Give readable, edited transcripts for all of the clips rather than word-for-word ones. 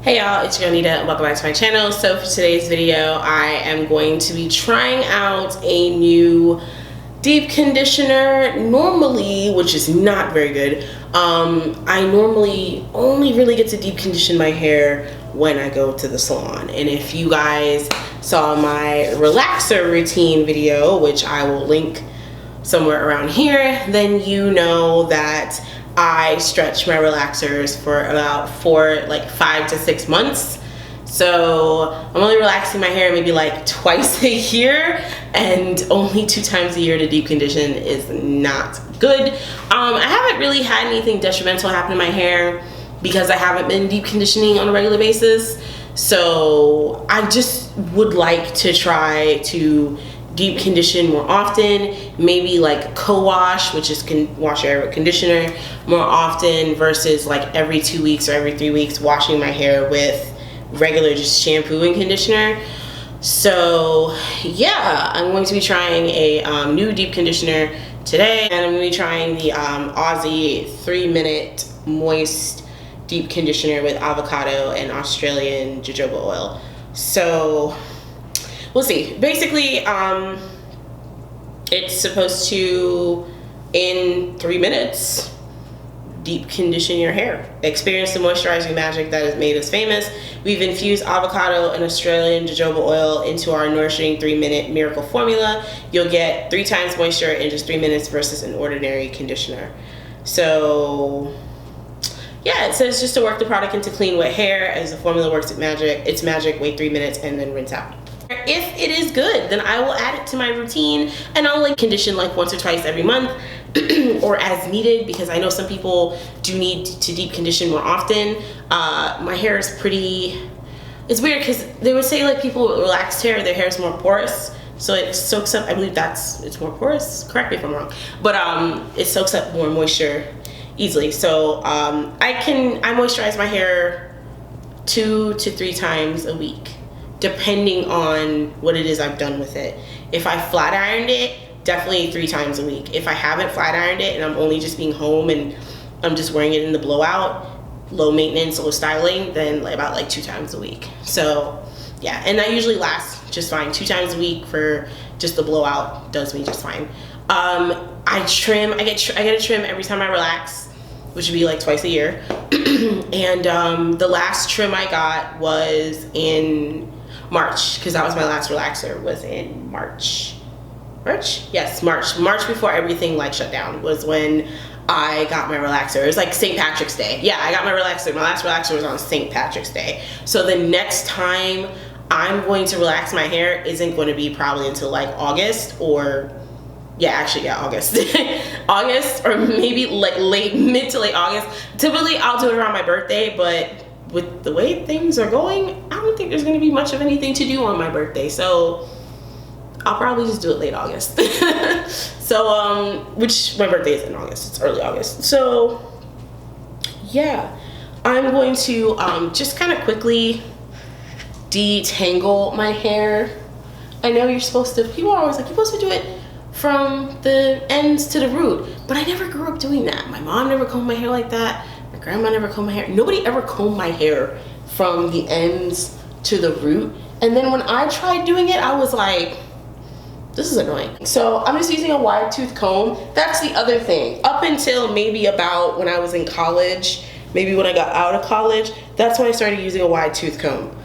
Hey y'all, it's your girl Nida and welcome back to my channel. So for today's video, I am going to be trying out a new deep conditioner. Normally, which is not very good, I normally only really get to deep condition my hair when I go to the salon. And if you guys saw my relaxer routine video, which I will link somewhere around here, then you know that I stretch my relaxers for about 5 to 6 months. So I'm only relaxing my hair maybe like twice a year, and only 2 times a year to deep condition is not good. I haven't really had anything detrimental happen to my hair because I haven't been deep conditioning on a regular basis. So I just would like to try to deep condition more often, maybe like co-wash, which is wash your hair with conditioner more often, versus like every 2 weeks or every 3 weeks washing my hair with regular just shampoo and conditioner. So yeah, I'm going to be trying a new deep conditioner today, and I'm going to be trying the Aussie 3-minute moist deep conditioner with avocado and Australian jojoba oil. So we'll see. Basically, it's supposed to, in 3 minutes, deep condition your hair. Experience the moisturizing magic that has made us famous. We've infused avocado and Australian jojoba oil into our nourishing 3-minute miracle formula. You'll get 3 times moisture in just 3 minutes versus an ordinary conditioner. So yeah, it says just to work the product into clean wet hair. As the formula works its magic, wait 3 minutes and then rinse out. If it is good, then I will add it to my routine, and I'll like condition like once or twice every month or as needed, because I know some people do need to deep condition more often. My hair is it's weird because they would say like people with relaxed hair, their hair is more porous, so it soaks up, I believe it's more porous, correct me if I'm wrong, but it soaks up more moisture easily. So I moisturize my hair 2 to 3 times a week, depending on what it is I've done with it. If I flat ironed it, definitely 3 times a week. If I haven't flat ironed it and I'm only just being home and I'm just wearing it in the blowout, low maintenance, low styling, then about like 2 times a week. So yeah, and that usually lasts just fine. 2 times a week for just the blowout does me just fine. I get a trim every time I relax, which would be like twice a year. And the last trim I got was in March, because that was my last relaxer, was in March. Yes, March before everything like shut down was when I got my relaxer. It was like St. Patrick's Day. Yeah, I got my relaxer. My last relaxer was on St. Patrick's Day. So the next time I'm going to relax my hair isn't going to be probably until like August, or August. August, or maybe like mid to late August. Typically I'll do it around my birthday, but with the way things are going, I don't think there's going to be much of anything to do on my birthday, so I'll probably just do it late August. So which my birthday is in August, it's early August. So yeah, I'm going to just kind of quickly detangle my hair. I know you're supposed to, people are always like, you're supposed to do it from the ends to the root, but I never grew up doing that. My mom never combed my hair like that. My grandma never combed my hair. Nobody ever combed my hair from the ends to the root. And then when I tried doing it, I was like, this is annoying. So I'm just using a wide tooth comb. That's the other thing. Up until maybe about when I was in college, maybe when I got out of college, that's when I started using a wide tooth comb.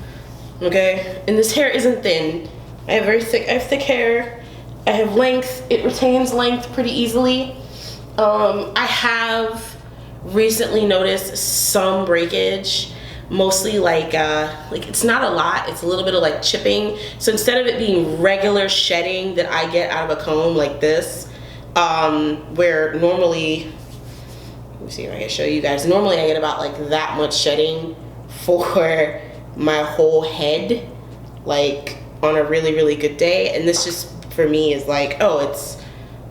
Okay? And this hair isn't thin. I have thick hair. I have length. It retains length pretty easily. I have recently noticed some breakage, mostly like it's not a lot, it's a little bit of like chipping. So instead of it being regular shedding that I get out of a comb like this, where normally, let me see if I can show you guys, normally I get about like that much shedding for my whole head, like on a really good day, and this just for me is like, oh, it's,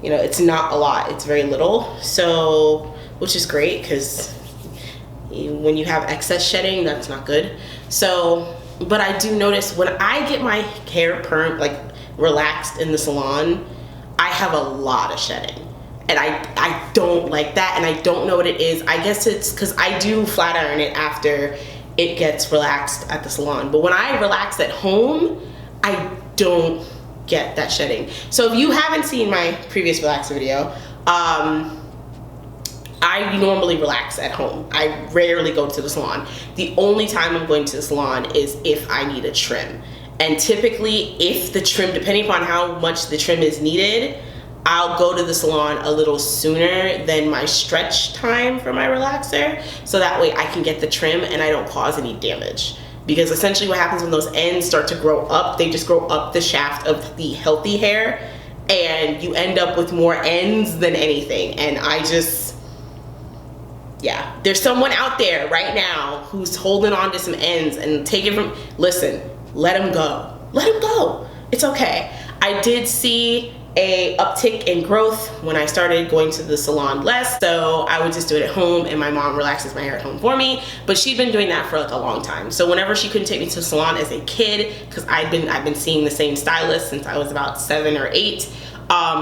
you know, it's not a lot, it's very little. So, which is great, because when you have excess shedding, that's not good. So, but I do notice when I get my hair perm, like relaxed in the salon, I have a lot of shedding, and I don't like that, and I don't know what it is. I guess it's because I do flat iron it after it gets relaxed at the salon. But when I relax at home, I don't get that shedding. So if you haven't seen my previous relax video, I normally relax at home. I rarely go to the salon. The only time I'm going to the salon is if I need a trim. And typically, if the trim, depending upon how much the trim is needed, I'll go to the salon a little sooner than my stretch time for my relaxer, so that way I can get the trim and I don't cause any damage. Because essentially what happens when those ends start to grow up, they just grow up the shaft of the healthy hair, and you end up with more ends than anything. And I just, yeah, there's someone out there right now who's holding on to some ends and taking from, listen, let them go. Let them go. It's okay. I did see a uptick in growth when I started going to the salon less, so I would just do it at home, and my mom relaxes my hair at home for me. But she'd been doing that for like a long time. So whenever she couldn't take me to the salon as a kid, because I've been seeing the same stylist since I was about 7 or 8,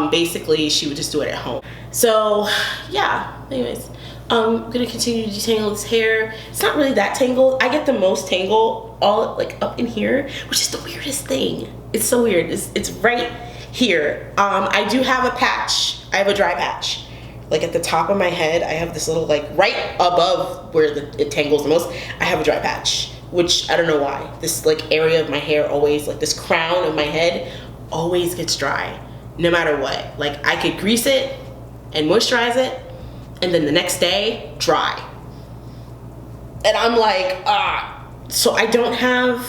basically she would just do it at home. So yeah, anyways, I'm gonna continue to detangle this hair. It's not really that tangled. I get the most tangle all like up in here, which is the weirdest thing. It's so weird. It's right here. I do have a patch. I have a dry patch. Like at the top of my head, I have this little, like right above where it tangles the most, I have a dry patch, which I don't know why. This like area of my hair always, like this crown of my head always gets dry, no matter what. Like I could grease it and moisturize it, and then the next day, dry. And I'm like, so I don't have,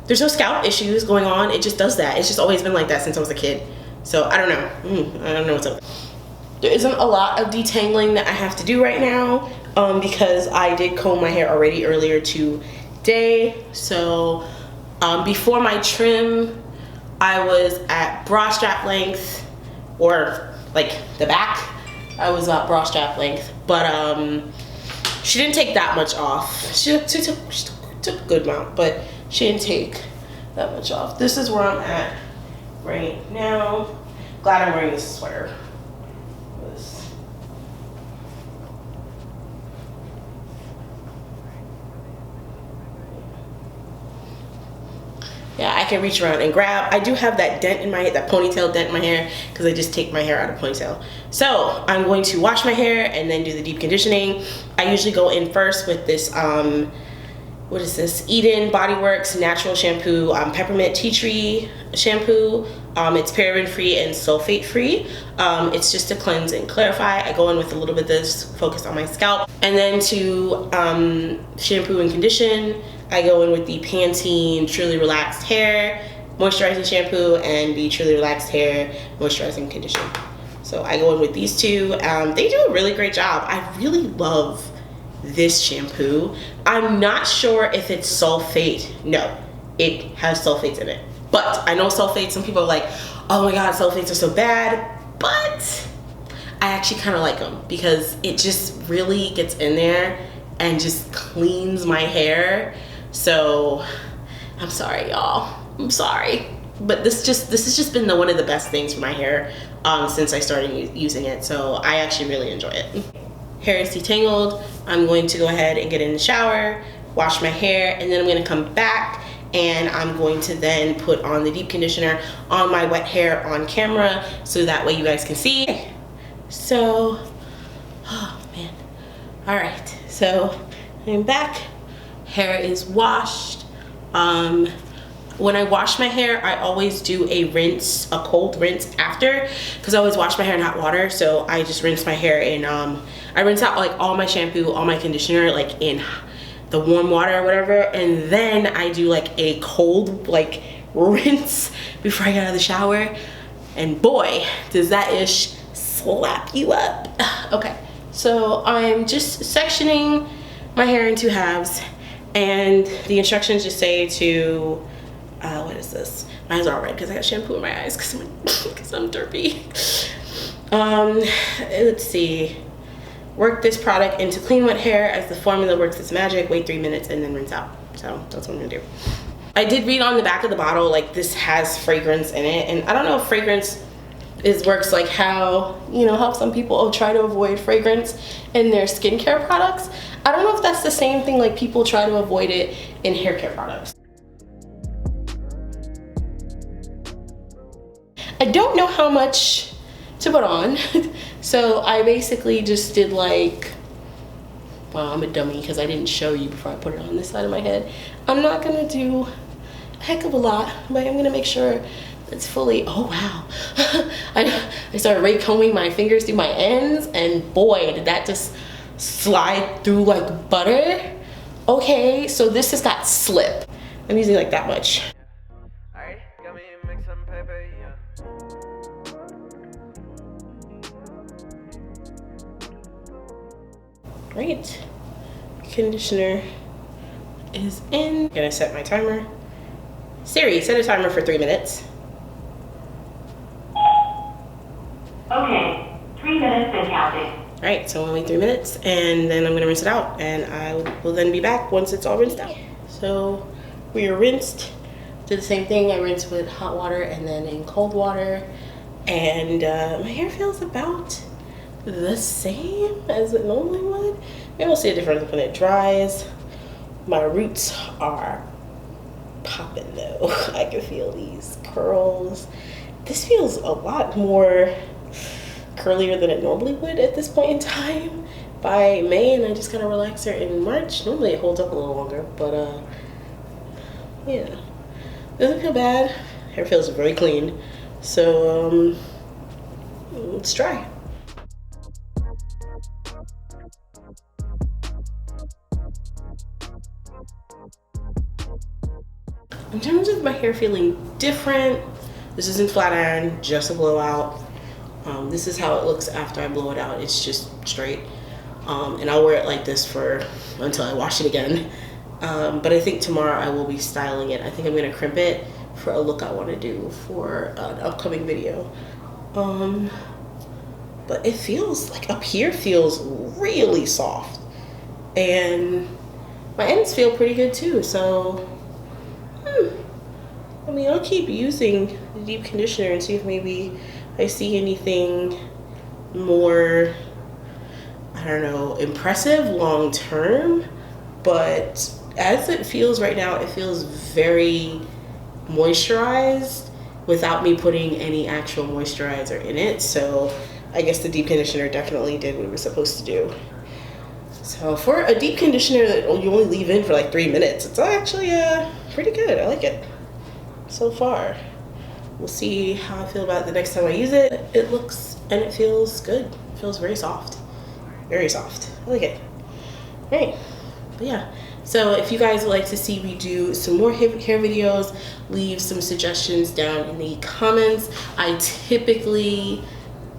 there's no scalp issues going on. It just does that. It's just always been like that since I was a kid. So I don't know. I don't know what's up. There isn't a lot of detangling that I have to do right now because I did comb my hair already earlier today. So before my trim, I was at bra strap length, or like the back. I was about bra strap length, but she didn't take that much off. She took a good amount, but she didn't take that much off. This is where I'm at right now. Glad I'm wearing this sweater. Yeah, I can reach around and grab. I do have that dent in my, that ponytail dent in my hair, because I just take my hair out of ponytail. So I'm going to wash my hair and then do the deep conditioning. I usually go in first with this, what is this? Eden Body Works natural shampoo, peppermint tea tree shampoo. It's paraben free and sulfate free. It's just to cleanse and clarify. I go in with a little bit of this focused on my scalp. And then to shampoo and condition, I go in with the Pantene Truly Relaxed Hair Moisturizing Shampoo and the Truly Relaxed Hair Moisturizing Condition. So I go in with these two. They do a really great job. I really love this shampoo. I'm not sure if it's sulfate. No, it has sulfates in it. But I know sulfates, some people are like, oh my god, sulfates are so bad. But I actually kind of like them because it just really gets in there and just cleans my hair. So I'm sorry, y'all. I'm sorry. But this has just been one of the best things for my hair since I started using it. So I actually really enjoy it. Hair is detangled. I'm going to go ahead and get in the shower, wash my hair, and then I'm going to come back and I'm going to then put on the deep conditioner on my wet hair on camera so that way you guys can see. So, oh man. All right, so I'm back. Hair is washed. When I wash my hair, I always do a rinse, a cold rinse after, because I always wash my hair in hot water. So I just rinse my hair in, I rinse out like all my shampoo, all my conditioner, like in the warm water or whatever. And then I do like a cold like rinse before I get out of the shower. And boy, does that ish slap you up. Okay, so I'm just sectioning my hair in 2 halves. And the instructions just say to, what is this? My eyes are all red because I got shampoo in my eyes because I'm derpy. Let's see. Work this product into clean wet hair as the formula works its magic. Wait 3 minutes and then rinse out. So that's what I'm gonna do. I did read on the back of the bottle like this has fragrance in it, and I don't know if fragrance works like how, you know, how some people try to avoid fragrance in their skincare products. I don't know if that's the same thing, like people try to avoid it in hair care products. I don't know how much to put on. So I basically just did like, wow, I'm a dummy because I didn't show you before I put it on this side of my head. I'm not gonna do a heck of a lot, but I'm gonna make sure it's fully, oh wow. I started combing my fingers through my ends, and boy, did that just slide through like butter. Okay, so this has got slip. I'm using like that much. Alright, got me mix some pepper, yeah. Right, conditioner is in. Gonna set my timer. Siri, set a timer for 3 minutes. Okay, 3 minutes and counting. All right, so only 3 minutes, and then I'm gonna rinse it out, and I will then be back once it's all rinsed out. So we are rinsed. Did the same thing. I rinsed with hot water and then in cold water, and my hair feels about the same as it normally would. Maybe we'll see a difference when it dries. My roots are popping though. I can feel these curls. This feels a lot more curlier than it normally would at this point in time. By May, and I just kind of relax her in March. Normally it holds up a little longer, but yeah, doesn't feel bad. Hair feels very clean. So let's try. In terms of my hair feeling different, this isn't flat iron, just a blowout. This is how it looks after I blow it out. It's just straight. And I'll wear it like this until I wash it again. But I think tomorrow I will be styling it. I think I'm gonna crimp it for a look I wanna do for an upcoming video. But it feels like up here feels really soft. And my ends feel pretty good too, so I mean, I'll keep using the deep conditioner and see if maybe I see anything more, I don't know, impressive long term. But as it feels right now, it feels very moisturized without me putting any actual moisturizer in it. So I guess the deep conditioner definitely did what it was supposed to do. So for a deep conditioner that you only leave in for like 3 minutes, it's actually pretty good. I like it so far. We'll see how I feel about it the next time I use it. It looks and it feels good. It feels very soft. Very soft. I like it. All right. But yeah. So if you guys would like to see me do some more hair videos, leave some suggestions down in the comments. I typically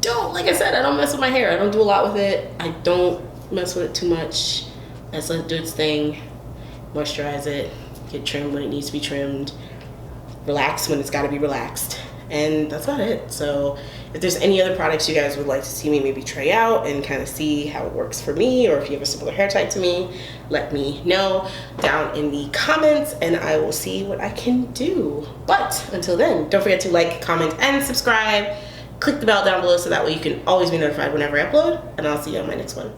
don't, like I said, I don't mess with my hair. I don't do a lot with it. I don't mess with it too much. I just let it do its thing. Moisturize it. Get trimmed when it needs to be trimmed. Relax when it's got to be relaxed. And that's about it. So if there's any other products you guys would like to see me maybe try out and kind of see how it works for me, or if you have a similar hair type to me, let me know down in the comments and I will see what I can do. But until then, don't forget to like, comment, and subscribe. Click the bell down below so that way you can always be notified whenever I upload, and I'll see you on my next one.